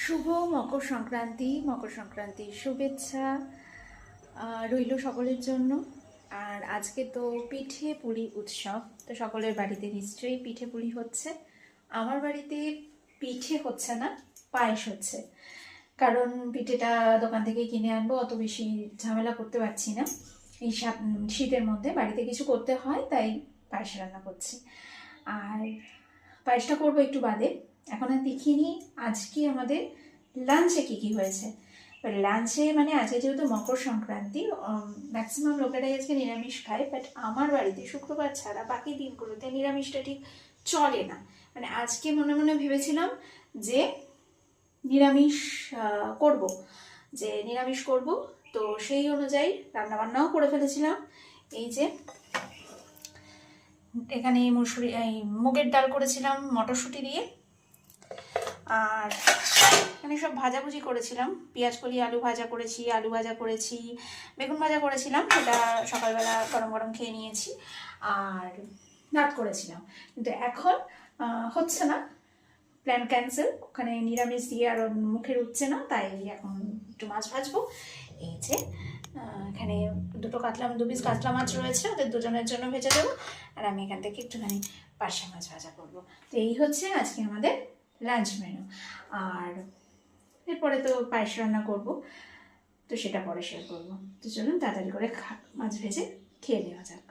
শুভ মকর সংক্রান্তির শুভেচ্ছা রইল সকলের জন্য। আর আজকে তো পিঠে পুলি উৎসব, তো সকলের বাড়িতে নিশ্চয়ই পিঠে পুলি হচ্ছে। আমার বাড়িতে পিঠে হচ্ছে না, পায়েস হচ্ছে। কারণ পিঠেটা দোকান থেকে কিনে আনবো, অত বেশি ঝামেলা করতে পারছি না। এই শীতের মধ্যে বাড়িতে কিছু করতে হয়, তাই পায়েস রান্না করছি। আর পায়েসটা করবো একটু বাদে। এখন আর দেখিনি আজকে আমাদের লাঞ্চে কি হয়েছে। লাঞ্চে মানে আজকে যেহেতু মকর সংক্রান্তি, ম্যাক্সিমাম লোকেরাই আজকে নিরামিষ খায়, বাট আমার বাড়িতে শুক্রবার ছাড়া বাকি দিনগুলোতে নিরামিষটা ঠিক চলে না। মানে আজকে মনে মনে ভেবেছিলাম যে নিরামিষ করব, তো সেই অনুযায়ী রান্নাবান্নাও করে ফেলেছিলাম। এই যে এখানে মুগের ডাল করেছিলাম মটরশুঁটি দিয়ে, আর এখানে সব ভাজাভুজি করেছিলাম। পেঁয়াজ কলি আলু ভাজা করেছি, বেগুন ভাজা করেছিলাম, সেটা সকালবেলা গরম গরম খেয়ে নিয়েছি। আর ভাত করেছিলাম, কিন্তু এখন হচ্ছে না, প্ল্যান ক্যান্সেল। ওখানে নিরামিষ দিয়ে আর মুখে উঠছে না, তাই এখন একটু মাছ ভাজবো। এই যে এখানে দু পিস কাতলা মাছ রয়েছে, ওদের দুজনের জন্য ভেজে দেবো। আর আমি এখান থেকে একটুখানি পার্শে মাছ ভাজা করবো। তো এই হচ্ছে আজকে আমাদের লাঞ্চ মেনু। আর এরপরে তো পায়েস রান্না করবো, তো সেটা পরে শেয়ার করবো। তো চলুন তাড়াতাড়ি করে মাছ ভেজে খেয়ে নেওয়া যাক।